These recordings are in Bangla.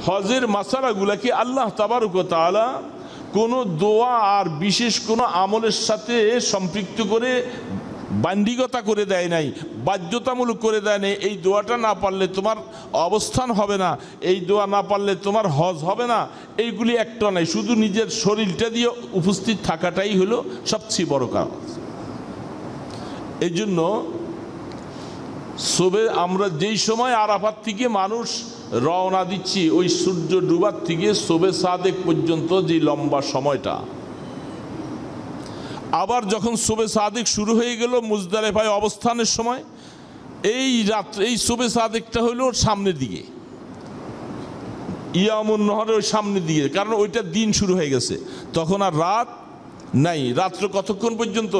হজের মাসালাগুলাকে আল্লাহ তাবারক ওয়া তাআলা কোনো দোয়া আর বিশেষ কোনো আমলের সাথে সম্পৃক্ত করে বান্ডিগতা করে দেয় নাই, বাধ্যতামূলক করে দেয় নাই। এই দোয়াটা না পারলে তোমার অবস্থান হবে না, এই দোয়া না পারলে তোমার হজ হবে না, এইগুলি একটা নাই। শুধু নিজের শরীরটা দিয়ে উপস্থিত থাকাটাই হলো সবচেয়ে বড় কাজ। এই জন্য আমরা যেই সময় আরাফাত থেকে মানুষ রওনা দিচ্ছি, ওই সূর্য ডুবার থেকে শোবে সাদেক পর্যন্ত যে লম্বা সময়টা, আবার যখন শোবে সাদেক শুরু হয়ে গেল মুজদালিফায় অবস্থানের সময়, এই রাত্রে এই শোবে সাদেকটা হইল ওর সামনের দিকে, ইয়ামুন নহরের ওই সামনের দিকে, কারণ ওইটা দিন শুরু হয়ে গেছে, তখন আর রাত নাই। রাত্র কতক্ষণ পর্যন্ত?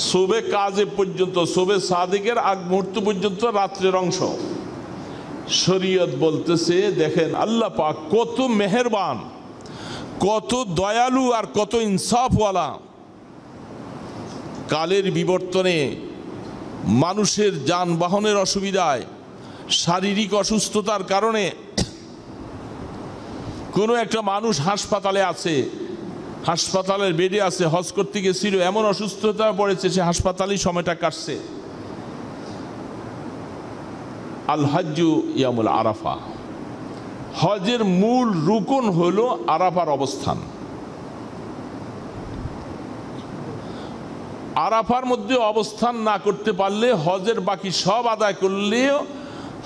শোবে কাজে পর্যন্ত, শোবে সাদেকের আগ মুহূর্ত পর্যন্ত রাত্রের অংশ। শরীয়ত বলতেছে দেখেন আল্লাহ পাক কত মেহেরবান, কত দয়ালু আর কত ইনসাফওয়ালা। কালের বিবর্তনে, মানুষের যানবাহনের অসুবিধায়, শারীরিক অসুস্থতার কারণে কোনো একটা মানুষ হাসপাতালে আছে, হাসপাতালের বেডে আছে, হজ করতে গেছিল, এমন অসুস্থতা পড়েছে সে হাসপাতালেই সময়টা কাটছে। আল হজ্জু ইয়ামুল আরাফা, হজের মূল রুকন হলো আরাফার অবস্থান। আরাফার মধ্যে অবস্থান না করতে পারলে হজের বাকি সব আদায় করলেও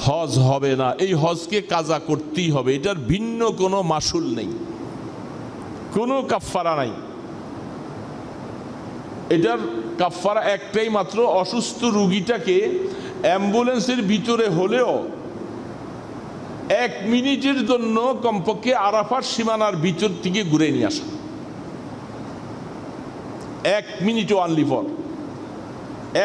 হজ হবে না। এই হজকে কাজা করতেই হবে, এটার ভিন্ন কোনো মাসুল নেই, কোনো কাফফারা নাই। এটার কাফফারা একটাই মাত্র, অসুস্থ রুগীটাকে অ্যাম্বুলেন্সের ভিতরে হলেও 1 মিনিটের জন্য কমপক্ষে আরাফার সীমানার ভিতর থেকে ঘুরে নিয়ে আসা। 1 মিনিট অনলি ফর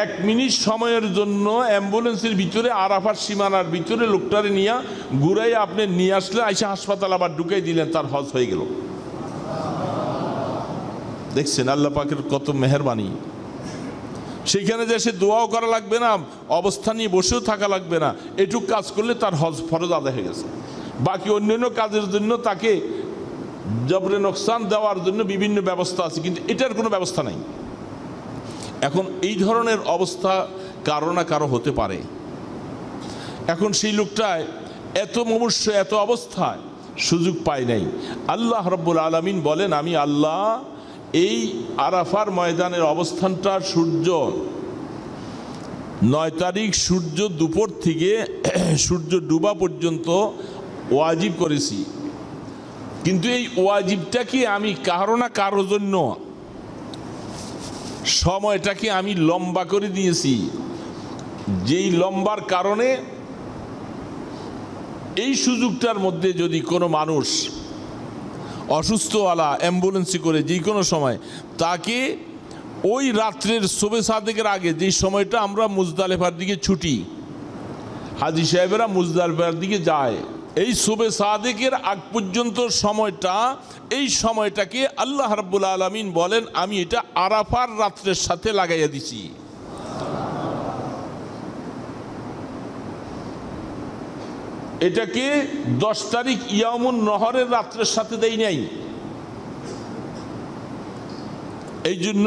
1 মিনিট সময়ের জন্য অ্যাম্বুলেন্সের ভিতরে আরাফার সীমানার ভিতরে লোকটারে নিয়ে ঘুরাই আপনি নিয়ে আসলে আইসা হাসপাতাল আবার ঢুকাই দিলেন, তার হজ হয়ে গেল। দেখছেন আল্লাহ পাকের কত মেহেরবানি। সেইখানে যে সে দোয়াও করা লাগবে না, অবস্থা নিয়ে বসেও থাকা লাগবে না, এটুক কাজ করলে তার হজ ফরজ আদায় হয়ে গেছে। বাকি অন্যান্য কাজের জন্য তাকে জবরে নোকসান দেওয়ার জন্য বিভিন্ন ব্যবস্থা আছে, কিন্তু এটার কোনো ব্যবস্থা নাই। এখন এই ধরনের অবস্থা কারো না কারো হতে পারে। এখন সেই লোকটায় এত মুমূর্ষ, এত অবস্থায় সুযোগ পায় নাই। আল্লাহ রাব্বুল আলামিন বলেন, আমি আল্লাহ এই আরাফার ময়দানের অবস্থানটা সূর্য 9 তারিখ সূর্য দুপুর থেকে সূর্য ডুবা পর্যন্ত ওয়াজিব করেছি, কিন্তু এই ওয়াজিবটাকে আমি কারো না কারোর জন্য সময়টাকে আমি লম্বা করে দিয়েছি, যেই লম্বার কারণে এই সুযোগটার মধ্যে যদি কোনো মানুষ অসুস্থওয়ালা অ্যাম্বুলেন্সে করে যে কোনো সময়, তাকে ওই রাত্রের শোবে সাদেকের আগে যেই সময়টা আমরা মুজদালিফার দিকে ছুটি, হাজী সাহেবেরা মুজদালিফার দিকে যায়, এই শোবে সাদেকের আগ পর্যন্ত সময়টা, এই সময়টাকে আল্লাহ রাব্বুল আলামিন বলেন আমি এটা আরাফার রাত্রের সাথে লাগাইয়া দিছি। এটাকে 10 তারিখ ইয়ামুন নহরের রাত্রের সাথে দেই নাই। এই জন্য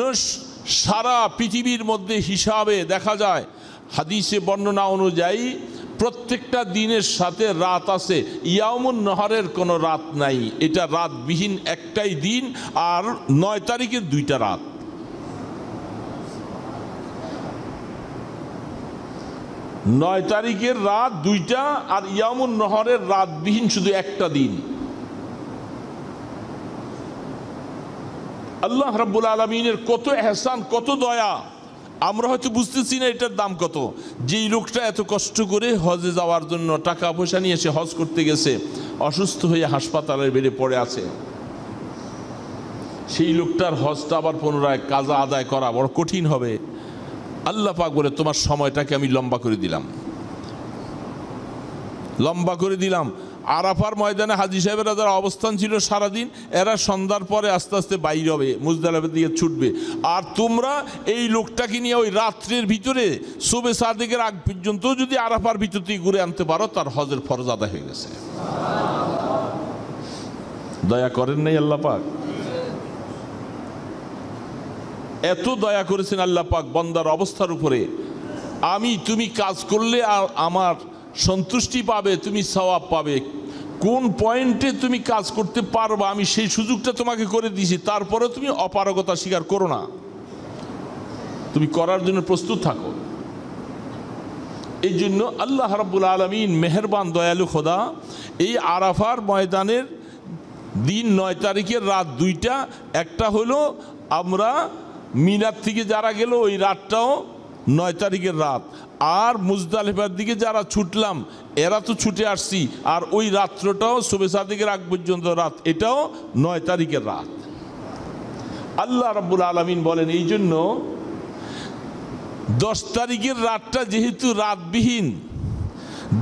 সারা পৃথিবীর মধ্যে হিসাবে দেখা যায়, হাদিসে বর্ণনা অনুযায়ী প্রত্যেকটা দিনের সাথে রাত আছে, ইয়ামুন নহরের কোনো রাত নাই। এটা রাতবিহীন একটাই দিন, আর 9 তারিখের 2টা রাত। নয় তারিখের রাত 2টা, আর ইয়ামুন নহরের রাতবিহীন শুধু একটা দিন। আল্লাহ রাব্বুল আলামিনের কত এহসান, কত দয়া, আমরা হয়তো বুঝতেছি না এটার দাম কত। যেই লোকটা এত কষ্ট করে হজে যাওয়ার জন্য টাকা পয়সা নিয়ে এসে হজ করতে গেছে, অসুস্থ হয়ে হাসপাতালের বেডে পড়ে আছে, সেই লোকটার হজটা আবার পুনরায় কাজা আদায় করা বড় কঠিন হবে। আল্লাহ পাক বলে তোমার সময়টাকে আমি লম্বা করে দিলাম, লম্বা করে দিলাম। আরাফার ময়দানে হাজী সাহেবেরা যারা অবস্থান ছিল সারাদিন, এরা সন্ধ্যার পরে আস্তে আস্তে বাইরে হবে, মুজদালিফার দিকে ছুটবে, আর তোমরা এই লোকটাকে নিয়ে ওই রাত্রের ভিতরে শোবে সাদেকের আগ পর্যন্ত যদি আরাফার ভিতর থেকে ঘুরে আনতে পারো, তার হজের ফরজ আদায় হয়ে গেছে। দয়া করেন নাই আল্লাহ পাক? এত দয়া করেছেন আল্লাহ পাক বান্দার অবস্থার উপরে। তুমি কাজ করলে আমার সন্তুষ্টি পাবে, তুমি সওয়াব পাবে। কোন পয়েন্টে তুমি কাজ করতে পারবা আমি সেই সুযোগটা তোমাকে করে দিয়েছি, তারপরে তুমি অপারগতা স্বীকার করো না, তুমি করার জন্য প্রস্তুত থাকো। এই জন্য আল্লাহ রাব্বুল আলামিন মেহেরবান দয়ালু খোদা এই আরাফার ময়দানের দিন 9 তারিখের রাত 2টা, একটা হলো আমরা মিনার থেকে যারা গেল ওই রাতটাও 9 তারিখের রাত, আর মুজদালিফার দিকে যারা ছুটলাম এরা তো ছুটে আসছি, আর ওই রাত্রটাও শবে সাদিকের আগ পর্যন্ত রাত, এটাও 9 তারিখের রাত। আল্লাহ রাব্বুল আলামিন বলেন এই জন্য 10 তারিখের রাতটা যেহেতু রাতবিহীন,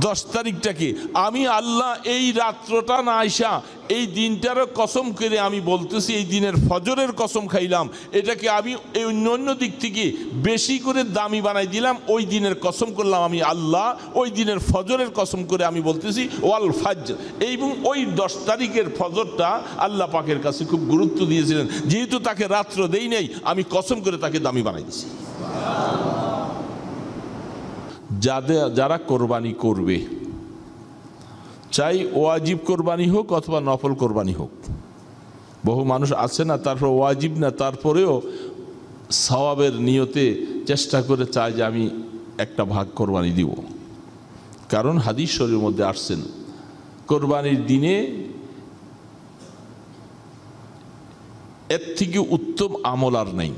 10 তারিখটাকে আমি আল্লাহ এই রাত্রটা না আইসা এই দিনটারও কসম করে আমি বলতেছি, এই দিনের ফজরের কসম খাইলাম, এটাকে আমি এই অন্য দিক থেকে বেশি করে দামি বানাই দিলাম, ওই দিনের কসম করলাম আমি আল্লাহ, ওই দিনের ফজরের কসম করে আমি বলতেছি ওয়াল ফাজর। এবং ওই 10 তারিখের ফজরটা আল্লাহ পাকের কাছে খুব গুরুত্ব দিয়েছিলেন, যেহেতু তাকে রাত্র দেই নাই আমি কসম করে তাকে দামি বানাই দিছি। যারা কোরবানি করবে, চাই ওয়াজিব কোরবানি হোক অথবা নফল কোরবানি হোক, বহু মানুষ আছে না তারপর ওয়াজিব না তারপরেও সওয়াবের নিয়তে চেষ্টা করে চায় যে আমি একটা ভাগ কোরবানি দিব। কারণ হাদিস শরীফের মধ্যে আসছেন কোরবানির দিনে এর থেকে উত্তম আমল আর নেই,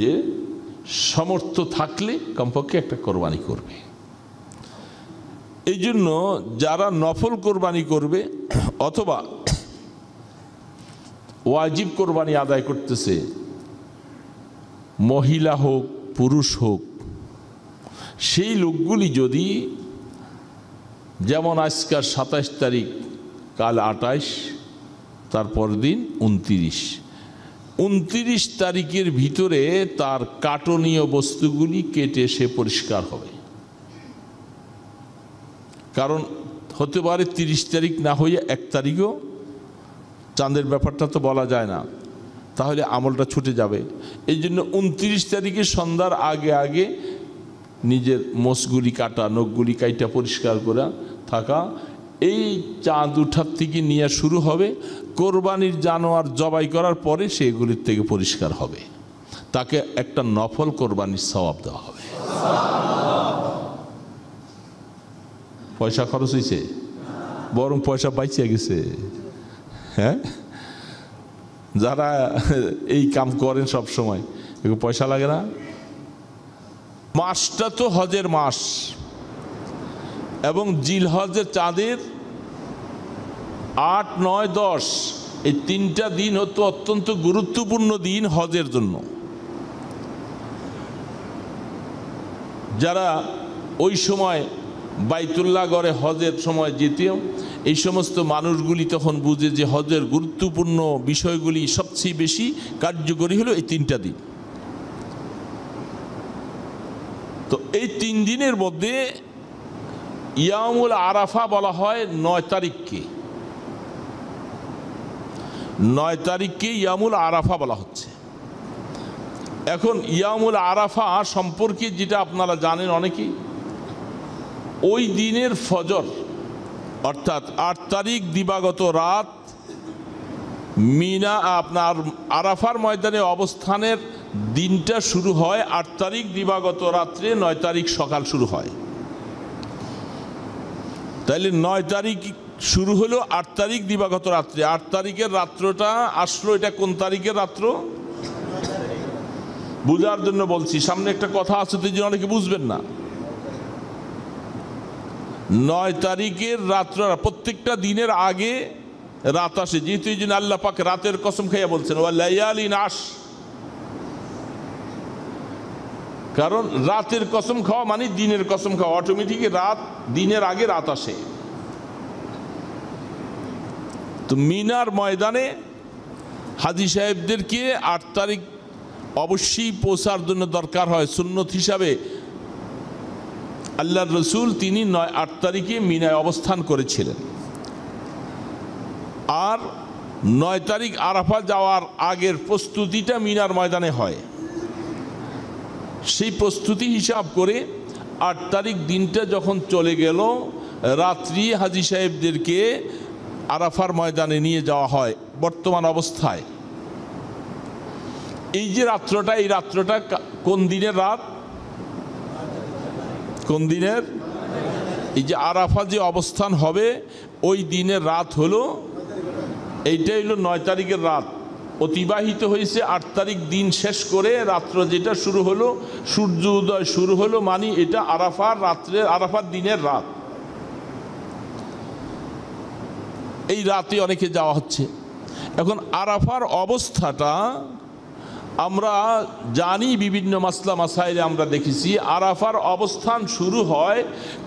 যে সমর্থ থাকলে কমপক্ষে একটা কোরবানি করবে। এই জন্য যারা নফল কোরবানি করবে অথবা ওয়াজিব কোরবানি আদায় করতেছে, মহিলা হোক পুরুষ হোক, সেই লোকগুলি যদি যেমন আজকাল 27 তারিখ, কাল 28, তারপর দিন 29 তারিখের ভিতরে তার কাটনীয় বস্তুগুলি কেটে সে পরিষ্কার হবে। কারণ হতে পারে 30 তারিখ না হয়ে 1 তারিখও, চাঁদের ব্যাপারটা তো বলা যায় না, তাহলে আমলটা ছুটে যাবে। এই জন্য 29 তারিখে সন্ধ্যার আগে আগে নিজের মোষগুলি কাটা, নখগুলি কাইটা পরিষ্কার করা থাকা, এই চাঁদ উঠার থেকে নিয়ে শুরু হবে। কোরবানির জানোয়ার জবাই করার পরে সেগুলির থেকে পরিষ্কার হবে, তাকে একটা নফল কোরবানির সওয়াব দেওয়া হবে। পয়সা খরচ হয়েছে, বরং পয়সা বাইচে গেছে। হ্যাঁ, যারা এই কাম করেন সব সময়, একটু পয়সা লাগে না? মাসটা তো হজের মাস, এবং জিলহজের চাঁদের 8, 9, 10 এই 3টা দিন হতো অত্যন্ত গুরুত্বপূর্ণ দিন হজের জন্য। যারা ওই সময় বাইতুল্লাহ গড়ে হজের সময় যেতেও, এই সমস্ত মানুষগুলি তখন বুঝে যে হজের গুরুত্বপূর্ণ বিষয়গুলি সবচেয়ে বেশি কার্যকরী হলো এই 3টা দিন। তো এই 3 দিনের মধ্যে ইয়ামুল আরাফা বলা হয় 9 তারিখকে, 9 তারিখকে ইয়ামুল আরাফা বলা হচ্ছে। এখন ইয়ামুল আরাফা সম্পর্কে যেটা আপনারা জানেন অনেকেই, ওই দিনের ফজর অর্থাৎ 8 তারিখ দিবাগত রাত মিনা আপনার আরাফার ময়দানে অবস্থানের দিনটা শুরু হয় 8 তারিখ দিবাগত রাত্রে, 9 তারিখ সকাল শুরু হয়। তাইলে 9 তারিখ শুরু হলো, 8 তারিখ দিবাগত রাত্রে। 8 তারিখের রাত্রটা আসলো, এটা কোন তারিখের রাত্র বুঝার জন্য বলছি, সামনে একটা কথা আছে তো যে অনেকে বুঝবেন না। 9 তারিখের রাত্র, প্রত্যেকটা দিনের আগে রাত আসে, যেহেতু এই জন্য আল্লাহ পাক রাতের কসম খাইয়া বলছেন ওয়া লায়ালিন আশ, কারণ রাতের কসম খাওয়া মানে দিনের কসম খাওয়া, অটোমেটিক রাত, দিনের আগে রাত আসে। তো মিনার ময়দানে হাজী সাহেবদেরকে 8 তারিখ অবশ্যই পৌঁছার জন্য দরকার হয়। সুন্নত হিসাবে আল্লাহর রসুল তিনি 8 তারিখে মিনায় অবস্থান করেছিলেন। আর 9 তারিখ আরাফা যাওয়ার আগের প্রস্তুতিটা মিনার ময়দানে হয়। সেই প্রস্তুতি হিসাব করে 8 তারিখ দিনটা যখন চলে গেল, রাত্রি হাজী সাহেবদেরকে আরাফার ময়দানে নিয়ে যাওয়া হয়। বর্তমান অবস্থায় এই যে রাত্রটা, এই রাত্রটা কোন দিনের রাত? কোন দিনের? এই যে আরাফা যে অবস্থান হবে ওই দিনের রাত হলো, এইটা হলো 9 তারিখের রাত। অতিবাহিত হয়েছে 8 তারিখ দিন শেষ করে রাত্র যেটা শুরু হলো, সূর্য উদয় শুরু হলো, মানে এটা আরাফার রাত্রের, আরাফার দিনের রাত। এই রাতে অনেকে যাওয়া হচ্ছে। এখন আরাফার অবস্থাটা আমরা জানি, বিভিন্ন মাসলা মাসাইলে আমরা দেখেছি আরাফার অবস্থান শুরু হয়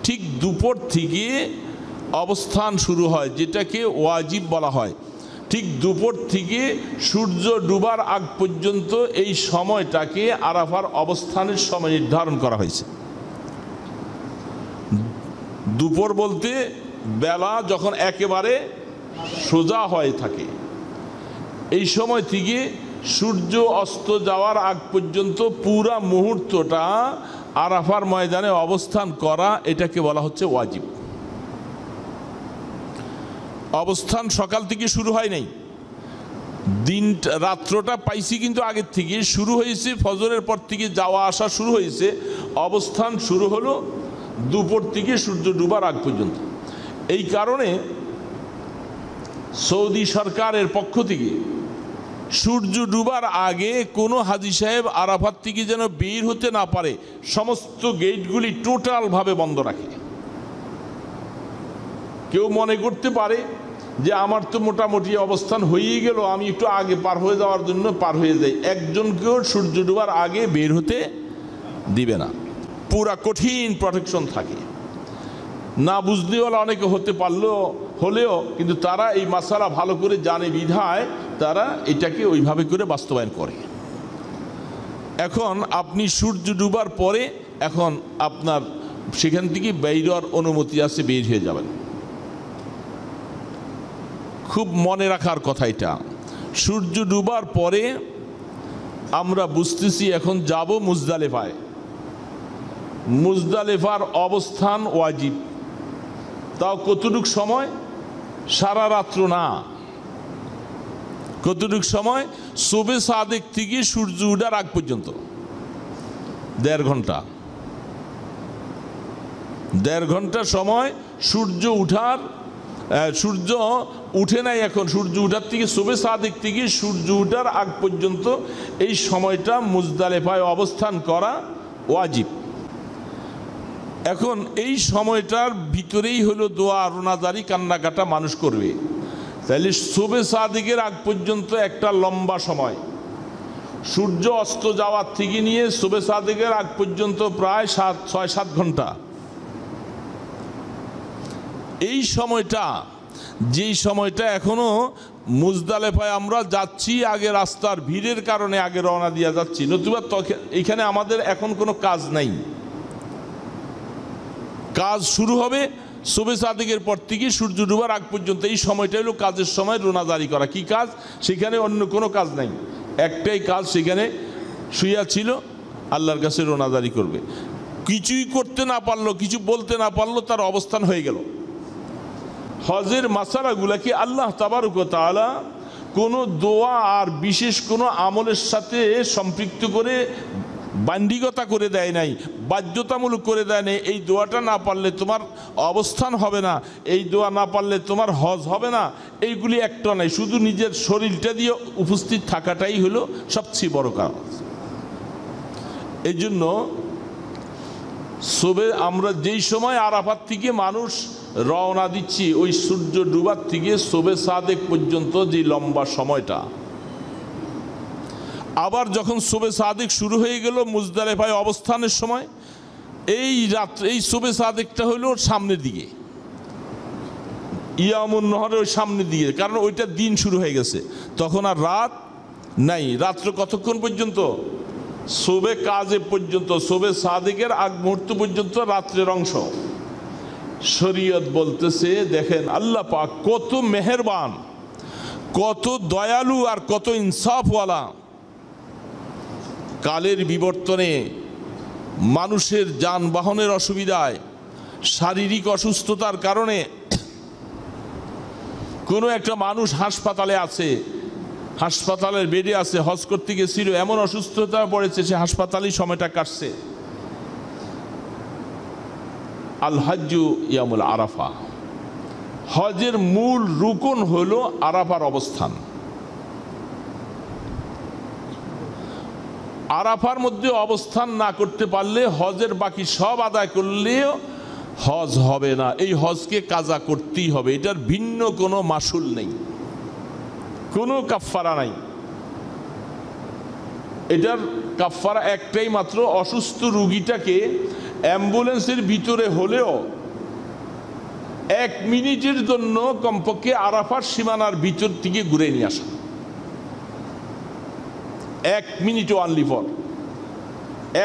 ঠিক দুপুর থেকে। অবস্থান শুরু হয় যেটাকে ওয়াজিব বলা হয়, ঠিক দুপুর থেকে সূর্য ডুবার আগ পর্যন্ত এই সময়টাকে আরাফার অবস্থানের সময় নির্ধারণ করা হয়েছে। দুপুর বলতে বেলা যখন একেবারে সোজা হয়ে থাকে, এই সময় থেকে সূর্য অস্ত যাওয়ার আগ পর্যন্ত পুরা মুহূর্তটা আরাফার ময়দানে অবস্থান করা, এটাকে বলা হচ্ছে ওয়াজিব। অবস্থান সকাল থেকে শুরু হয় নাই, দিন রাত্রটা পাইছি কিন্তু আগের থেকে শুরু হয়েছে। ফজরের পর থেকে যাওয়া আসা শুরু হয়েছে, অবস্থান শুরু হলো দুপুর থেকে সূর্য ডুবার আগ পর্যন্ত। এই কারণে সৌদি সরকারের পক্ষ থেকে সূর্য ডুবার আগে কোনো হাজী সাহেব আরাফাত থেকে যেন বের হতে না পারে, সমস্ত গেটগুলি টোটালভাবে বন্ধ রাখে। কেউ মনে করতে পারে যে আমার তো মোটামুটি অবস্থান হয়েই গেল, আমি একটু আগে পার হয়ে যাওয়ার জন্য পার হয়ে যাই, একজনকেও সূর্য ডুবার আগে বের হতে দিবে না। পুরা কঠিন প্রোটেকশন থাকে। না বুঝতেওয়ালা অনেকে হতে হলেও কিন্তু তারা এই মাসালা ভালো করে জানে বিধায় তারা এটাকে ওইভাবে করে বাস্তবায়ন করে। এখন আপনি সূর্য ডুবার পরে এখন আপনার সেখান থেকে বের অনুমতি আছে, বের হয়ে যাবেন। খুব মনে রাখার কথা এটা, সূর্য ডুবার পরে আমরা বুঝতেছি এখন যাব মুজদালেফায়। মুজদালেফার অবস্থান ওয়াজিব, তাও কতটুক সময়? সারা রাত্র না, কতটুক সময়? শোবে সাদেক থেকে সূর্য উঠার আগ পর্যন্ত 1.5 ঘন্টা। 1.5 ঘন্টা সময় সূর্য উঠার, সূর্য উঠে নাই এখন, সূর্য উঠার থেকে শোবে সাদেক থেকে সূর্য উঠার আগ পর্যন্ত এই সময়টা মুজদালেফায় অবস্থান করা ওয়াজিব। এখন এই সময়টার ভিতরেই হলো দোয়া রোনাজারি, কান্নাকাটা মানুষ করবে। তাহলে শোবে সাদেকের আগ পর্যন্ত একটা লম্বা সময়, সূর্য অস্ত যাওয়ার থেকে নিয়ে শোবে সাদেকের আগ পর্যন্ত প্রায় 6-7 ঘন্টা। এই সময়টা, যেই সময়টা এখনো মুজদালেফায় আমরা যাচ্ছি, আগে রাস্তার ভিড়ের কারণে আগে রওনা দিয়ে যাচ্ছি, নতুবা এখানে আমাদের এখন কোনো কাজ নাই। কাজ শুরু হবে শোবে সাদেকের পর থেকে সূর্য ডুবার আগ পর্যন্ত। এই সময়টা হলো কাজের সময়, রোনাজারি করা। কি কাজ? সেখানে অন্য কোনো কাজ নাই, একটাই কাজ, সেখানে শুইয়া ছিল, আল্লাহর কাছে রোনাজারি করবে। কিছুই করতে না পারলো, কিছু বলতে না পারলো, তার অবস্থান হয়ে গেল। হজের মাসালাগুলাকে আল্লাহ তাবারক ওয়া তাআলা কোনো দোয়া আর বিশেষ কোনো আমলের সাথে সম্পৃক্ত করে বান্ডিগতা করে দেয় নাই, বাধ্যতামূলক করে দেয় নাই। এই দোয়াটা না পারলে তোমার অবস্থান হবে না, এই দোয়া না পারলে তোমার হজ হবে না, এইগুলি একটা নাই। শুধু নিজের শরীরটা দিয়ে উপস্থিত থাকাটাই হলো সবচেয়ে বড় কাজ। এই জন্য আমরা যেই সময় আরাফাত থেকে মানুষ রওনা দিচ্ছি, ওই সূর্য ডুবার থেকে শোবে সাদেক পর্যন্ত যে লম্বা সময়টা, আবার যখন শোবে সাদেক শুরু হয়ে গেল মুজদালেফায় অবস্থানের সময়, এই রাত্রে এই শোবে সাদেকটা হইল সামনের দিকে, ইয়ামুন নহরের ওই সামনের দিকে, কারণ ওইটা দিন শুরু হয়ে গেছে, তখন আর রাত নাই। রাত্র কতক্ষণ পর্যন্ত? শোবে কাজে পর্যন্ত, শোবে সাদেকের আগ মুহূর্ত পর্যন্ত রাত্রের অংশ। শরীয়ত বলতেছে, দেখেন আল্লাহ পাক কত মেহেরবান, কত দয়ালু আর কত ইনসাফওয়ালা। কালের বিবর্তনে মানুষের যানবাহনের অসুবিধায়, শারীরিক অসুস্থতার কারণে কোনো একটা মানুষ হাসপাতালে আছে, হাসপাতালের বেডে আছে, হজ করতে গেছিল, এমন অসুস্থতা পড়েছে সে হাসপাতালেই সময়টা কাটছে। আল হাজ্জু ইয়ামুল আরাফা, হজের মূল রুকন হলো আরাফার অবস্থান। আরাফার মধ্যে অবস্থান না করতে পারলে হজের বাকি সব আদায় করলেও হজ হবে না। এই হজকে কাজা করতেই হবে, এটার ভিন্ন কোনো মাসুল নেই, কোনো কাফফারা নাই। এটার কাফফারা একটাই মাত্র, অসুস্থ রুগীটাকে অ্যাম্বুলেন্সের ভিতরে হলেও 1 মিনিটের জন্য কমপক্ষে আরাফার সীমানার ভিতর থেকে ঘুরে নিয়ে আসা। 1 মিনিট অনলি ফর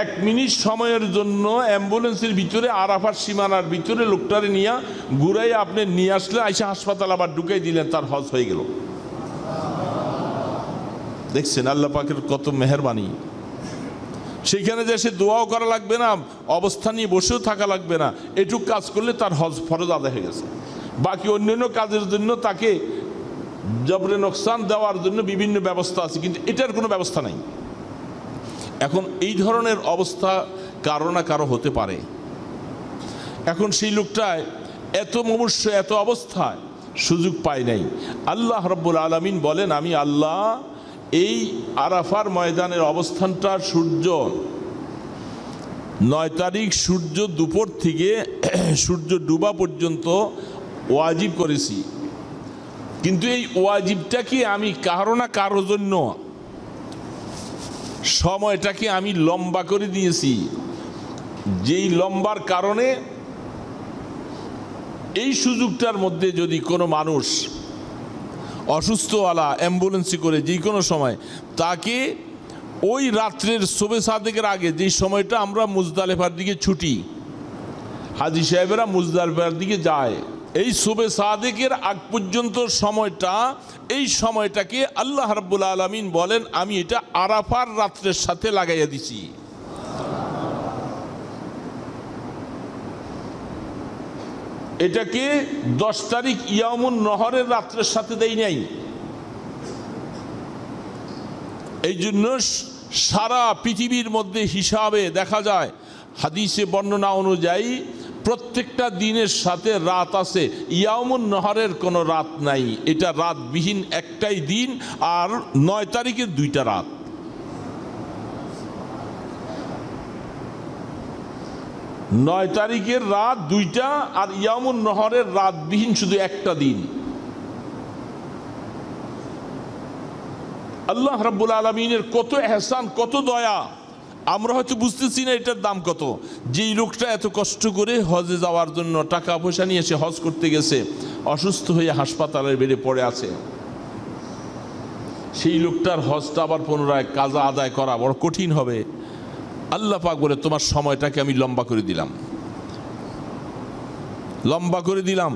1 মিনিট সময়ের জন্য অ্যাম্বুলেন্সের ভিতরে আরাফার সীমানার ভিতরে লোকটারে নিয়ে ঘুরাই আপনি নিয়ে আসলে আইসা হাসপাতাল আবার ঢুকাই দিলেন, তার হজ হয়ে গেল। দেখছেন আল্লাহ পাকের কত মেহেরবানি। সেইখানে যে সে দোয়াও করা লাগবে না, অবস্থা নিয়ে বসেও থাকা লাগবে না, এটুক কাজ করলে তার হজ ফরজ আদায় হয়ে গেছে। বাকি অন্যান্য কাজের জন্য তাকে জবরে নোকসান দেওয়ার জন্য বিভিন্ন ব্যবস্থা আছে, কিন্তু এটার কোনো ব্যবস্থা নাই। এখন এই ধরনের অবস্থা কারো না কারো হতে পারে। এখন সেই লোকটায় এত মুমূর্ষ, এত অবস্থায় সুযোগ পায় নাই। আল্লাহ রাব্বুল আলামিন বলেন, আমি আল্লাহ এই আরাফার ময়দানের অবস্থানটা সূর্য 9 তারিখ সূর্য দুপুর থেকে সূর্য ডুবা পর্যন্ত ওয়াজিব করেছি। কিন্তু এই ওয়াজিবটাকে আমি কারো না কারোর জন্য সময়টাকে আমি লম্বা করে দিয়েছি, যেই লম্বার কারণে এই সুযোগটার মধ্যে যদি কোনো মানুষ অসুস্থওয়ালা অ্যাম্বুলেন্সে করে যে কোনো সময়, তাকে ওই রাত্রের শোবে সাদেকের আগে যেই সময়টা আমরা মুজদালিফার দিকে ছুটি, হাজী সাহেবেরা মুজদালিফার দিকে যায়, এই শোবে সাদেকের আগ পর্যন্ত সময়টা, এই সময়টাকে আল্লাহ রাব্বুল আলামিন বলেন আমি এটা আরাফার রাত্রের সাথে লাগাইয়া দিছি। এটাকে 10 তারিখ ইয়ামুন নহরের রাত্রের সাথে দেই নাই। এই জন্য সারা পৃথিবীর মধ্যে হিসাবে দেখা যায়, হাদিসে বর্ণনা অনুযায়ী প্রত্যেকটা দিনের সাথে রাত আছে, ইয়ামুন নহরের কোনো রাত নাই। এটা রাতবিহীন একটাই দিন, আর 9 তারিখের 2টা রাত। নয় তারিখের রাত 2টা, আর ইয়ামুন নহরের রাতবিহীন শুধু একটা দিন। আল্লাহ রাব্বুল আলামিনের কত এহসান, কত দয়া, আমরা হয়তো বুঝতেছি না এটার দাম কত। যেই লোকটা এত কষ্ট করে হজে যাওয়ার জন্য টাকা পয়সা নিয়ে এসে হজ করতে গেছে, অসুস্থ হয়ে হাসপাতালের বেডে পড়ে আছে, সেই লোকটার হজটা আবার পুনরায় কাজা আদায় করা বড় কঠিন হবে। আল্লাহ পাক বলে তোমার সময়টাকে আমি লম্বা করে দিলাম, লম্বা করে দিলাম।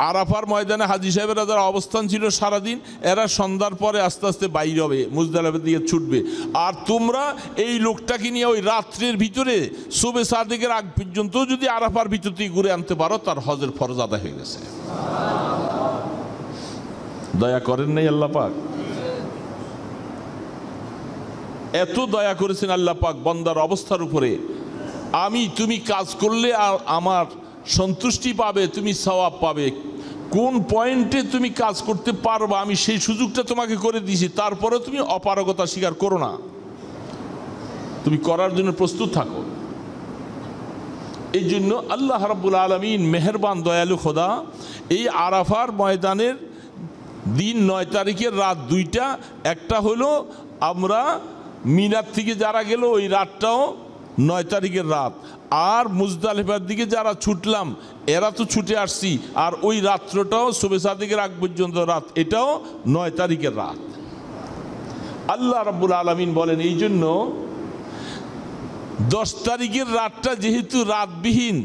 আরাফার ময়দানে হাজী সাহেবেরা যারা অবস্থান ছিল সারাদিন, এরা সন্ধ্যার পরে আস্তে আস্তে বাইর হবে, মুজদালিফার দিকে ছুটবে। আর তোমরা এই লোকটাকে নিয়ে ওই রাত্রের ভিতরে শোবে সাদেকের আগ পর্যন্ত যদি আরাফার ভিতর থেকে ঘুরে আনতে পারো, তার হজের ফরজ আদায় হয়ে গেছে। দয়া করেন নাই আল্লাহ পাক? এত দয়া করেছেন আল্লাহ পাক বান্দার অবস্থার উপরে। তুমি কাজ করলে আমার সন্তুষ্টি পাবে, তুমি সওয়াব পাবে। কোন পয়েন্টে তুমি কাজ করতে পারবা আমি সেই সুযোগটা তোমাকে করে দিয়েছি, তারপরে তুমি অপারগতা স্বীকার করো না, তুমি করার জন্য প্রস্তুত থাকো। এই জন্য আল্লাহ রাব্বুল আলামিন মেহেরবান দয়ালু খোদা এই আরাফার ময়দানের দিন 9 তারিখের রাত 2টা, একটা হলো আমরা মিনার থেকে যারা গেল ওই রাতটাও 9 তারিখের রাত, আর মুজদালিফার দিকে যারা ছুটলাম এরা তো ছুটে আসছি, আর ওই রাত্রটাও শোবে সাদেকের আগ পর্যন্ত রাত, এটাও 9 তারিখের রাত। আল্লাহ রাব্বুল আলামিন বলেন এই জন্য 10 তারিখের রাতটা যেহেতু রাতবিহীন,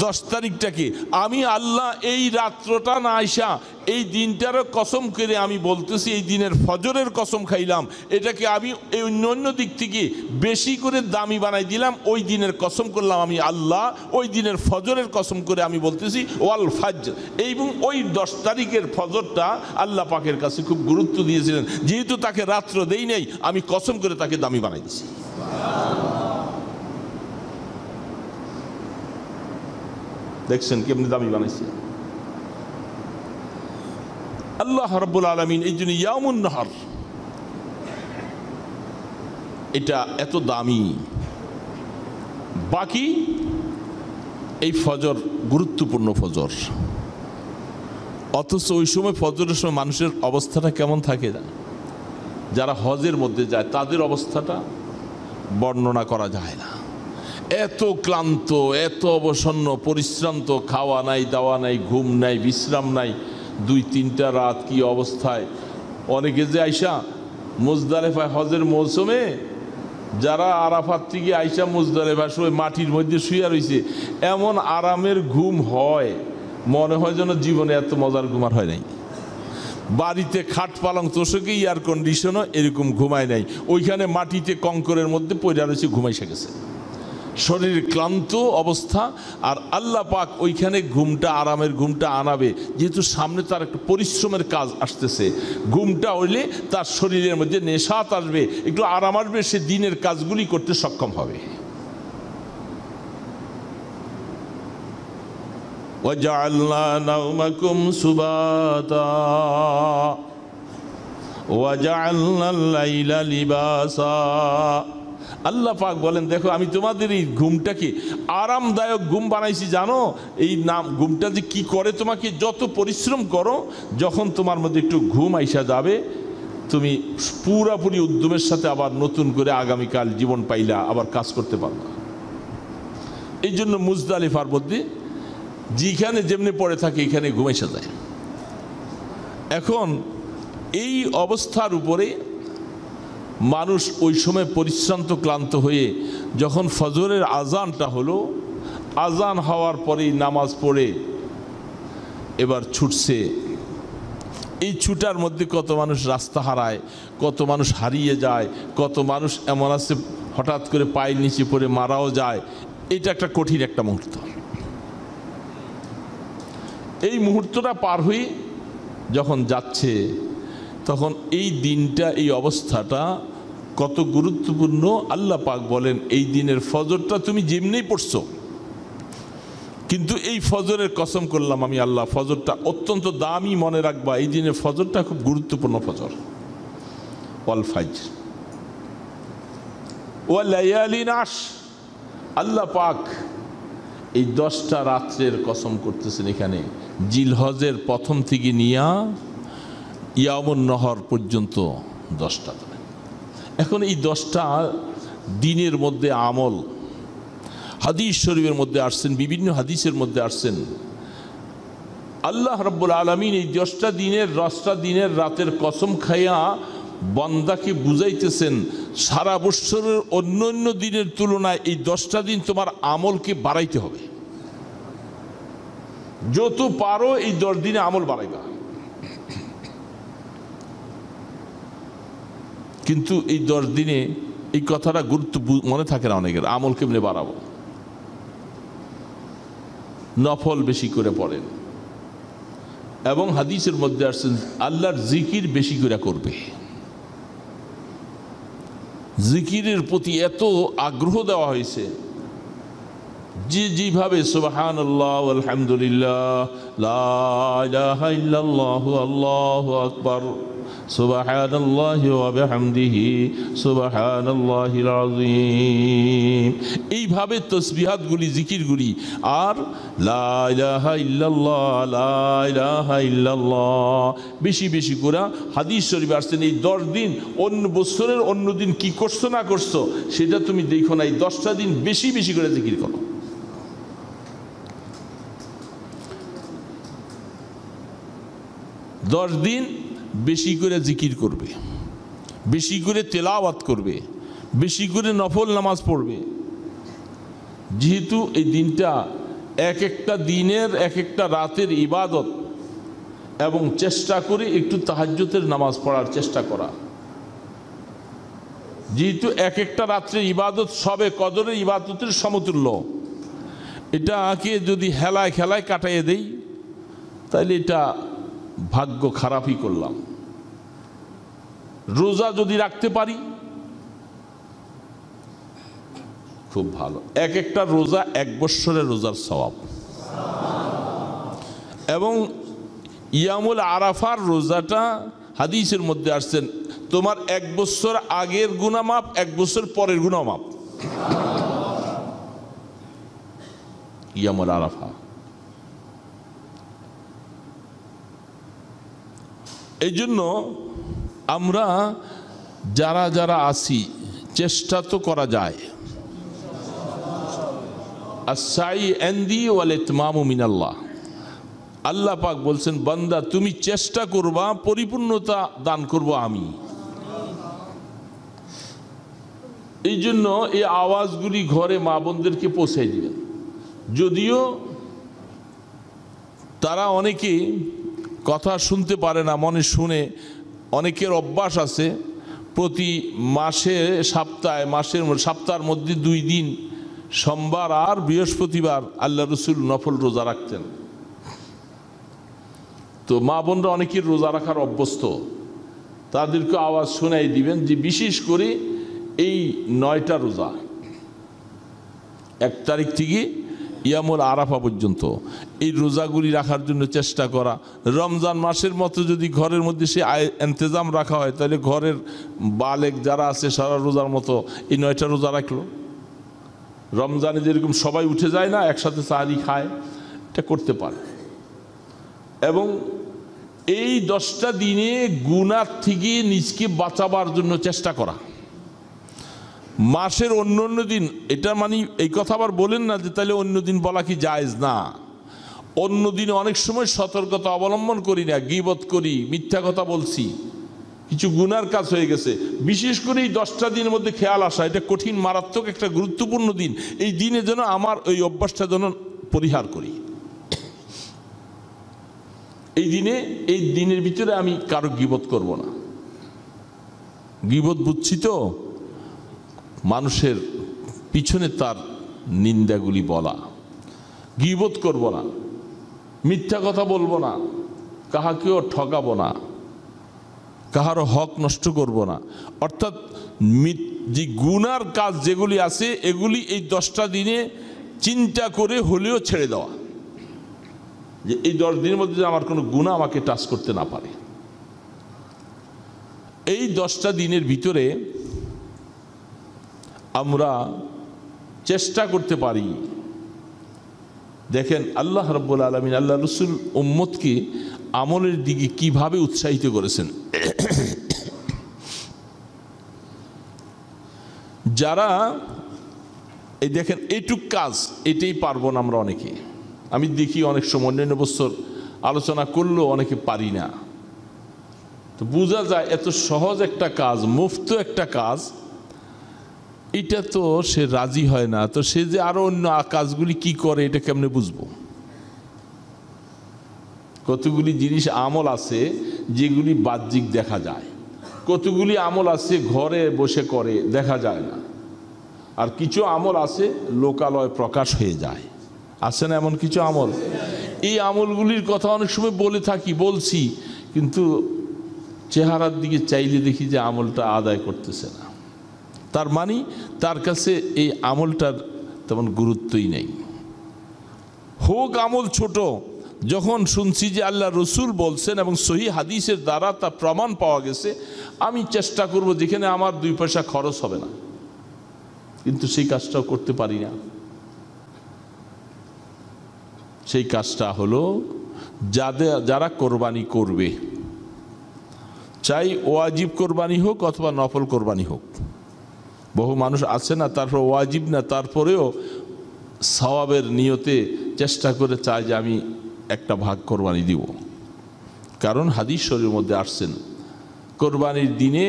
10 তারিখটাকে আমি আল্লাহ এই রাত্রটা না আইসা এই দিনটারও কসম করে আমি বলতেছি, এই দিনের ফজরের কসম খাইলাম, এটাকে আমি এই অন্য দিক থেকে বেশি করে দামি বানাই দিলাম। ওই দিনের কসম করলাম আমি আল্লাহ, ওই দিনের ফজরের কসম করে আমি বলতেছি ওয়াল ফাজর। এবং ওই 10 তারিখের ফজরটা আল্লাহ পাকের কাছে খুব গুরুত্ব দিয়েছিলেন, যেহেতু তাকে রাত্র দেই নাই, আমি কসম করে তাকে দামি বানাই দিছি। দেখছেন কেমনি দামি বানাইছে আল্লাহ রাব্বুল আলামিন। এই জন্য ইয়াউমুন নাহর এটা এত দামি। বাকি এই ফজর গুরুত্বপূর্ণ ফজর, অথচ ওই সময় ফজরের সময় মানুষের অবস্থাটা কেমন থাকে, যারা হজের মধ্যে যায় তাদের অবস্থাটা বর্ণনা করা যায় না। এত ক্লান্ত, এত অবসন্ন, পরিশ্রান্ত, খাওয়া নাই, দাওয়া নাই, ঘুম নাই, বিশ্রাম নাই, 2-3টা রাত কি অবস্থায়। অনেকে যে আইসা মুজদালিফায় হজের মৌসুমে যারা আরাফাত থেকে আইসা মুজদালিফায় শুয়ে মাটির মধ্যে শুয়ে রয়েছে, এমন আরামের ঘুম হয় মনে হয় যেন জীবনে এত মজার ঘুম আর হয় নাই। বাড়িতে খাট পালং তোষকে এয়ার কন্ডিশনও এরকম ঘুমায় নাই, ওইখানে মাটিতে কঙ্করের মধ্যে পড়ে রয়েছে, ঘুমাইসে গেছে, শরীর ক্লান্ত অবস্থা। আর আল্লাহ পাক ওইখানে ঘুমটা, আরামের ঘুমটা আনাবে, যেহেতু সামনে তার একটা পরিশ্রমের কাজ আসতেছে। ঘুমটা হইলে তার শরীরের মধ্যে নেশাত আসবে, একটু আরাম আসবে, সে দিনের কাজগুলি করতে সক্ষম হবে। ওয়াজআলনা নাওমাকুম সুবাতা ওয়াজআলনাল লাইলা লিবাসা। আল্লাহ পাক বলেন, দেখো আমি তোমাদের এই ঘুমটাকে আরামদায়ক ঘুম বানাইছি। জানো এই নাম ঘুমটা যে কি করে, তোমাকে যত পরিশ্রম করো, যখন তোমার মধ্যে একটু ঘুম আইসা যাবে, তুমি পুরাপুরি উদ্যমের সাথে আবার নতুন করে আগামীকাল জীবন পাইলা, আবার কাজ করতে পারবা। এই জন্য মুজদালিফার মধ্যে যেখানে যেমনি পড়ে থাকে এখানে ঘুমাইসা যায়। এখন এই অবস্থার উপরে মানুষ ওই সময় পরিশ্রান্ত ক্লান্ত হয়ে যখন ফজরের আজানটা হলো, আজান হওয়ার পরেই নামাজ পড়ে এবার ছুটছে। এই ছুটার মধ্যে কত মানুষ রাস্তা হারায়, কত মানুষ হারিয়ে যায়, কত মানুষ এমন আছে হঠাৎ করে পায়ের নিচে পড়ে মারাও যায়। এটা একটা কঠিন একটা মুহূর্ত। এই মুহূর্তটা পার হয়ে যখন যাচ্ছে, তখন এই দিনটা, এই অবস্থাটা কত গুরুত্বপূর্ণ। আল্লাহ পাক বলেন, এই দিনের ফজরটা তুমি যেমনি পড়ছো, কিন্তু এই ফজরের কসম করলাম আমি আল্লাহ, ফজরটা অত্যন্ত দামি, মনে রাখবা এই দিনের ফজরটা খুব গুরুত্বপূর্ণ ফজর। ওয়াল ফাজর ওয়া লায়ালিন আশর। আল্লাহ পাক এই 10টা রাত্রের কসম করতেছেন এখানে, জিলহজের প্রথম থেকে নিয়া ইয়ামুন নহর পর্যন্ত 10টা। এখন এই 10টা দিনের মধ্যে আমল, হাদিস শরীফের মধ্যে আসছেন, বিভিন্ন হাদিসের মধ্যে আসছেন, আল্লাহ রাব্বুল আলামিন এই 10টা দিনের রাতের কসম খাইয়া বান্দাকে বুঝাইতেছেন, সারা বৎসরের অন্য অন্য দিনের তুলনায় এই 10টা দিন তোমার আমলকে বাড়াইতে হবে। যত পারো এই 10 দিনে আমল বাড়াইবা। কিন্তু এই 10 দিনে এই কথাটা গুরুত্ব মনে থাকে না অনেকের, আমল কেমনে বাড়াবো। নফল বেশি করে পড়েন, এবং হাদিসের মধ্যে আসছেন আল্লাহর জিকির বেশি করে করবে। জিকিরের প্রতি এত আগ্রহ দেওয়া হয়েছে যে যেভাবে সুবহানাল্লাহ আলহামদুলিল্লাহ লা ইলাহা ইল্লাল্লাহু আল্লাহু আকবার সুবহানাল্লাহি ওয়া বিহামদিহি সুবহানাল্লাহিল আযীম, এইভাবে তসবিহাতগুলি, জিকিরগুলি, আর লা ইলাহা ইল্লাল্লাহ লা ইলাহা ইল্লাল্লাহ বেশি বেশি করে। হাদিস শরীফে আসছেন এই 10 দিন, অন্য বছরের অন্য দিন কি করছো না করছো সেটা তুমি দেখো না, এই 10টা দিন বেশি বেশি করে জিকির করো। 10 দিন বেশি করে জিকির করবে, বেশি করে তেলাওয়াত করবে, বেশি করে নফল নামাজ পড়বে। যেহেতু এই দিনটা এক একটা দিনের এক একটা রাতের ইবাদত, এবং চেষ্টা করি একটু তাহাজ্জুদের নামাজ পড়ার চেষ্টা করা। যেহেতু এক একটা রাত্রের ইবাদত সবে কদরের ইবাদতের সমতুল্য, এটাকে যদি হেলায় খেলায় কাটাইয়ে দেই তাহলে এটা ভাগ্য খারাপই করলাম। রোজা যদি রাখতে পারি খুব ভালো, এক একটা রোজা 1 বৎসরের রোজার সওয়াব। এবং ইয়ামুল আরাফার রোজাটা হাদিসের মধ্যে আসছেন, তোমার 1 বছর আগের গুনাহ মাপ, 1 বছর পরের গুনাহ মাপ। ইয়ামুল আরাফা। এই জন্য আমরা যারা যারা আছি চেষ্টা তো করা যায়। আস-সাই ইনদি ওয়াল ইতমামু মিনাল্লাহ। আল্লাহ পাক বলছেন, বান্দা তুমি চেষ্টা করবা, পরিপূর্ণতা দান করব আমি। এই জন্য এই আওয়াজগুলি ঘরে মা বোনদেরকে পৌঁছে দিবেন। যদিও তারা অনেকে কথা শুনতে পারে না, মনে শুনে, অনেকের অভ্যাস আছে প্রতি মাসে সপ্তাহের মধ্যে 2 দিন সোমবার আর বৃহস্পতিবার আল্লাহ রসুল নফল রোজা রাখতেন। তো মা বোনরা অনেকের রোজা রাখার অভ্যস্ত, তাদেরকে আওয়াজ শোনাই দিবেন যে বিশেষ করে এই 9টা রোজা 1 তারিখ থেকে ইয়ামুল আরাফা পর্যন্ত এই রোজাগুলি রাখার জন্য চেষ্টা করা। রমজান মাসের মতো যদি ঘরের মধ্যে সে ইন্তজাম রাখা হয় তাহলে ঘরের বালেক যারা আছে সারা রোজার মতো এই 9টা রোজা রাখলো। রমজানে যেরকম সবাই উঠে যায় না, একসাথে সাহারি খায়, এটা করতে পারে। এবং এই 10টা দিনে গুনাহ থেকে নিজকে বাঁচাবার জন্য চেষ্টা করা। মাসের অন্য অন্য দিন, এটা মানে এই কথা আবার বলেন না যে তাহলে অন্য দিন বলা কি জায়েজ না। অন্য দিনে অনেক সময় সতর্কতা অবলম্বন করি না, গীবত করি, মিথ্যা কথা বলছি, কিছু গুনার কাজ হয়ে গেছে। বিশেষ করে এই 10টা দিনের মধ্যে খেয়াল আসা, এটা কঠিন মারাত্মক একটা গুরুত্বপূর্ণ দিন। এই দিনে যেন আমার ওই অভ্যাসটা যেন পরিহার করি। এই দিনের ভিতরে আমি কারো গীবত করব না। গীবত বুঝছি তো, মানুষের পিছনে তার নিন্দাগুলি বলা। গীবত করব না, মিথ্যা কথা বলবো না, কাহাকেও ঠকাবো না, কাহারও হক নষ্ট করব না। অর্থাৎ যে গুনার কাজ যেগুলি আছে এগুলি এই 10টা দিনে চিন্তা করে হলেও ছেড়ে দেওয়া, যে এই 10 দিনের মধ্যে আমার কোনো গুনাহ আমাকে টাচ করতে না পারে। এই 10টা দিনের ভিতরে আমরা চেষ্টা করতে পারি। দেখেন আল্লাহ রাব্বুল আলামিন আল্লাহ রসুল উম্মতকে আমলের দিকে কিভাবে উৎসাহিত করেছেন। যারা এই দেখেন এইটুক কাজ এটাই পারবো না আমরা অনেকে। আমি দেখি অনেক সময় অন্যান্য বছর আলোচনা করলেও অনেকে পারি না। তো বোঝা যায় এত সহজ একটা কাজ, মুফত একটা কাজ, এটা তো সে রাজি হয় না। তো সে যে আরো অন্য কাজগুলি কি করে এটা কেমনে বুঝবো? কতগুলি জিনিস আমল আছে যেগুলি বাহ্যিক দেখা যায়, কতগুলি আমল আছে ঘরে বসে করে দেখা যায় না, আর কিছু আমল আছে লোকালয় প্রকাশ হয়ে যায়। আছে না এমন কিছু আমল? এই আমলগুলির কথা অনেক সময় বলছি, কিন্তু চেহারার দিকে চাইলে দেখি যে আমলটা আদায় করতেছে না। তার মানে তার কাছে এই আমলটার তেমন গুরুত্বই নেই। হোক আমল ছোট, যখন শুনছি যে আল্লাহ রসুল বলছেন এবং সহি হাদিসের দ্বারা তা প্রমাণ পাওয়া গেছে, আমি চেষ্টা করব যেখানে আমার 2 পয়সা খরচ হবে না, কিন্তু সেই কাজটাও করতে পারি না। সেই কাজটা হলো যারা কোরবানি করবে, চাই ওয়াজিব কোরবানি হোক অথবা নফল কোরবানি হোক। বহু মানুষ আছে না, তারপর ওয়াজিব না, তারপরেও সওয়াবের নিয়তে চেষ্টা করে চায় যে আমি একটা ভাগ কোরবানি দিব। কারণ হাদিস শরীফের মধ্যে আসছেন কোরবানির দিনে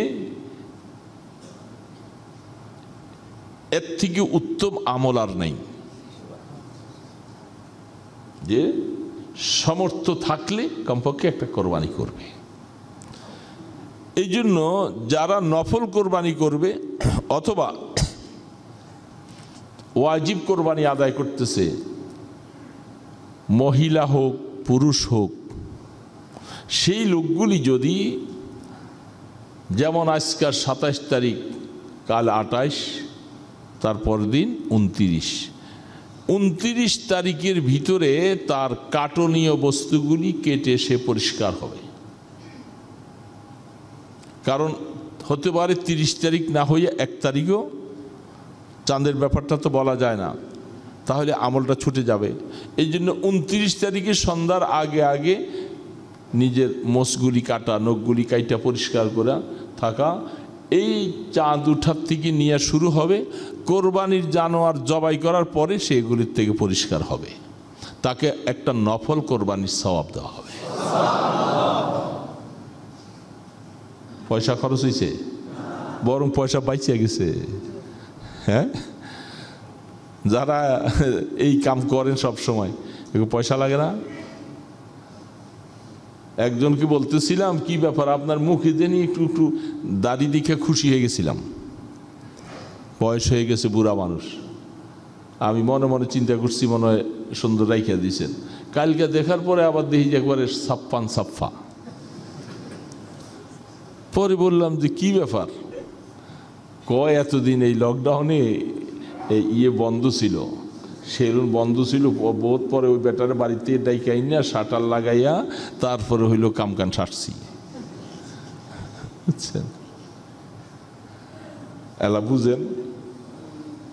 এর থেকে উত্তম আমল আর নেই। যে সামর্থ্য থাকলে কমপক্ষে একটা কোরবানি করবে। এই জন্য যারা নফল কোরবানি করবে অথবা ওয়াজিব কোরবানি আদায় করতেছে, মহিলা হোক পুরুষ হোক, সেই লোকগুলি যদি যেমন আজকাল 27 তারিখ, কাল 28, তারপর দিন 29 তারিখের ভিতরে তার কাটনীয় বস্তুগুলি কেটে সে পরিষ্কার হবে। কারণ হতে পারে 30 তারিখ না হয়ে 1 তারিখও, চাঁদের ব্যাপারটা তো বলা যায় না, তাহলে আমলটা ছুটে যাবে। এই জন্য 29 তারিখে সন্ধ্যার আগে আগে নিজের মোষগুলি কাটা, নখগুলি কাইটা পরিষ্কার করা থাকা। এই চাঁদ উঠার থেকে নিয়ে শুরু হবে, কোরবানির জানোয়ার জবাই করার পরে সেগুলির থেকে পরিষ্কার হবে, তাকে একটা নফল কোরবানির সওয়াব দেওয়া হবে। পয়সা খরচ হয়েছে, বরং পয়সা বাইচে গেছে। হ্যাঁ, যারা এই কাম করেন সব সময়, পয়সা লাগে না? একজনকে বলতেছিলাম, কি ব্যাপার আপনার মুখে জানি একটু দাড়ি দেখে খুশি হয়ে গেছিলাম, বয়স হয়ে গেছে, বুড়া মানুষ। আমি মনে মনে চিন্তা করছি মনে হয় সুন্দর রাইখা দিয়েছেন। কালকে দেখার পরে আবার দেখি যে একবারে সাপ্পান সাপ্পা। পরে বললাম যে কি ব্যাপার? কয় এতদিন এই লকডাউনে এই বন্ধ ছিল, সেলুন বন্ধ ছিল, বহুত পরে ওই বেটারে বাড়িতে ডাইকাই না শাটার লাগাইয়া তারপরে হইল কামকান সারছি। বুঝছেন? এলা বুঝেন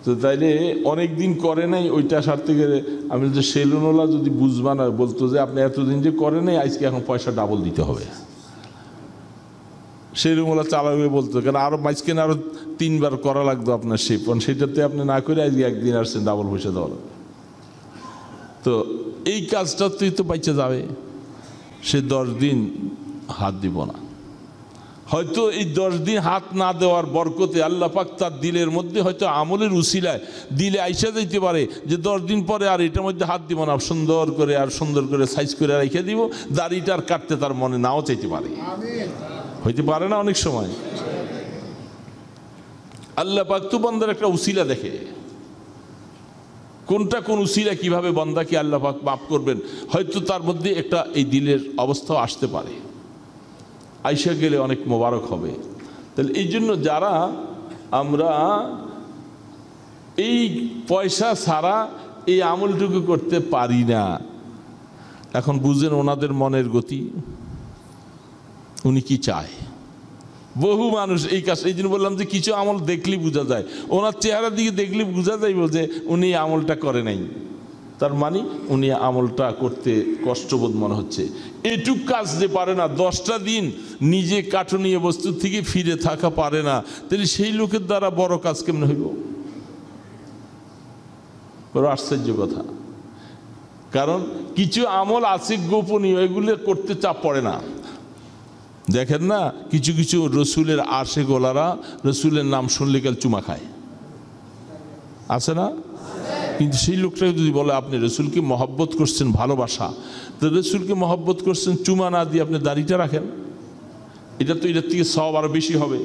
তো, তাইলে অনেক দিন করে নাই ওইটা সারতে গেলে। আমি যে সেলুনওয়ালা যদি বুঝবা না, বলতো যে আপনি এতদিন যে করে নাই, আজকে এখন পয়সা ডাবল দিতে হবে। সেলুনওয়ালা চালাবে বলতো, কেন আরো মাঝখানে আরো 3 বার করা লাগতো আপনার শেপ, সেটাতে আপনি না করে আজকে একদিন আসছেন, ডাবল পয়সা দেওয়া লাগবে। তো এই কাজটাতেই তো বাইচে যাবে, সে 10 দিন হাত দিব না। হয়তো এই 10 দিন হাত না দেওয়ার বরকতে আল্লাহ পাক তার দিলের মধ্যে হয়তো আমলের উসিলায় দিলে আইসা যাইতে পারে যে 10 দিন পরে আর এটার মধ্যে হাত দিব না, সুন্দর করে সাইজ করে রেখে দিব, দাড়িটা আর কাটতে তার মনে নাও চাইতে পারে, হইতে পারে না অনেক সময়। আল্লাহ পাক তো বান্দার একটা উসিলা দেখে, কোনটা কোন উসিলা কিভাবে বান্দাকে আল্লাহ পাক মাফ করবেন, হয়তো তার মধ্যে একটা এই দিলের অবস্থাও আসতে পারে, আইসা গেলে অনেক মোবারক হবে। তাহলে এই জন্য যারা আমরা এই পয়সা ছাড়া এই আমলটুকু করতে পারি না, এখন বুঝেন ওনাদের মনের গতি, উনি কি চায়। বহু মানুষ এই কাজ, এই জন্য বললাম যে কিছু আমল দেখলে বোঝা যায়, ওনার চেহারার দিকে দেখলে বোঝা যায় যে উনি আমলটা করে নাই, তার মানে উনি আমলটা করতে কষ্টবোধ মনে হচ্ছে। এটুক কাজ যে পারে না, 10টা দিন নিজে কাঠনীয় বস্তুর থেকে ফিরে থাকা পারে না, তাহলে সেই লোকের দ্বারা বড় কাজ কেমন হইব? বড় আশ্চর্য কথা। কারণ কিছু আমল আছে গোপনীয়, এগুলো করতে চাপ পড়ে না। দেখেন না, কিছু কিছু রসুলের আশেক ওলারা রসুলের নাম শুনলে কাল চুমা খায়, আছে না? কিন্তু সেই লোকটাকে যদি বলে আপনি রসুলকে মহব্বত করছেন, ভালোবাসা, তো রসুলকে মহব্বত করছেন, চুমা না দিয়ে আপনি দাড়িটা রাখেন, এটা তো এটার থেকে সওয়াব আরো বেশি হবে।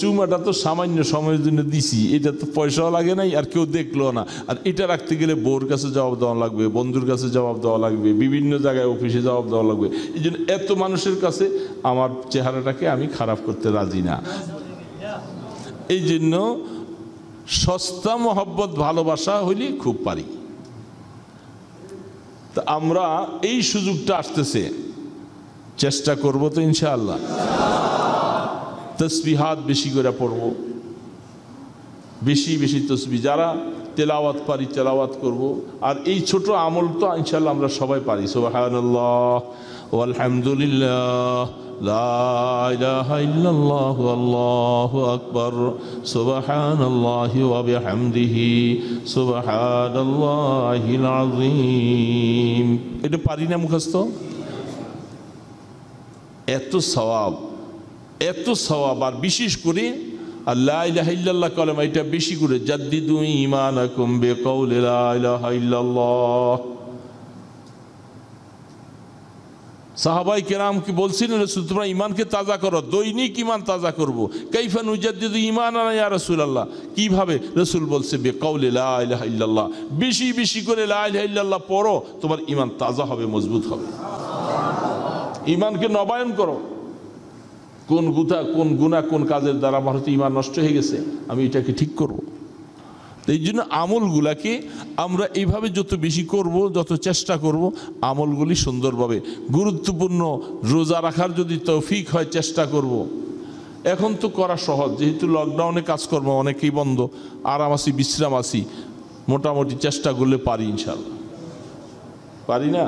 চুমাটা তো সামান্য সময়ের জন্য দিছি, এটা তো পয়সাও লাগে নাই আর কেউ দেখলো না, আর এটা রাখতে গেলে বউর কাছে জবাব দেওয়া লাগবে, বন্ধুর কাছে জবাব দেওয়া লাগবে, বিভিন্ন জায়গায় অফিসে জবাব দেওয়া লাগবে। এই জন্য এত মানুষের কাছে আমার চেহারাটাকে আমি খারাপ করতে রাজি না। এই জন্য সস্তা মহব্বত ভালোবাসা হইলে খুব পারি। তা আমরা এই সুযোগটা আসতেছে, চেষ্টা করব তো ইনশাআল্লাহ। তসবিহাত বেশি করে পড়ব, বেশি বেশি তসবিহ, যারা তেলাওয়াত পারি তেলাওয়াত করব। আর এই ছোট আমল তো ইনশাআল্লাহ আমরা সবাই পারি। সুবহানাল্লাহ ওয়ালহামদুলিল্লাহ লা ইলাহা ইল্লাল্লাহু আল্লাহু আকবার সুবহানাল্লাহি ওয়া বিহামদিহি সুবহানাল্লাহিল আযীম। এটা পারি না মুখস্থ? এত সওয়াব, এত সওয়াব। আর বিশেষ করে লা ইলাহা ইল্লাল্লাহ কালেমা, এটা বেশি করে জাদ্দিদু ঈমানাকুম বিকাউলি লা ইলাহা ইল্লাল্লাহ। সাহাবাই কেরামকে বলছিলেন রাসূল তোমরা ঈমানকে তাজা করো, দৈনিক ঈমান তাজা করব। কাইফা নুজাদ্দিদু ঈমানানা ইয়া রাসূলুল্লাহ, কিভাবে? রাসূল বলছে বিকাউলি লা ইলাহা ইল্লাল্লাহ, বেশি বেশি করে লা ইলাহা ইল্লাল্লাহ পড়ো, তোমার ঈমান তাজা হবে, মজবুত হবে। ঈমানকে নবায়ন করো। কোন গুনাহ কোন কাজের দ্বারা আমার হয়তো ঈমান নষ্ট হয়ে গেছে, আমি এটাকে ঠিক করব। এই জন্য আমলগুলাকে আমরা এইভাবে যত বেশি করব, যত চেষ্টা করব, আমলগুলি সুন্দরভাবে গুরুত্বপূর্ণ। রোজা রাখার যদি তৌফিক হয় চেষ্টা করব। এখন তো করা সহজ, যেহেতু লকডাউনে কাজকর্ম অনেকেই বন্ধ, আরাম আছি, বিশ্রাম আছি, মোটামুটি চেষ্টা করলে পারি, ইনশাল্লাহ। পারি না?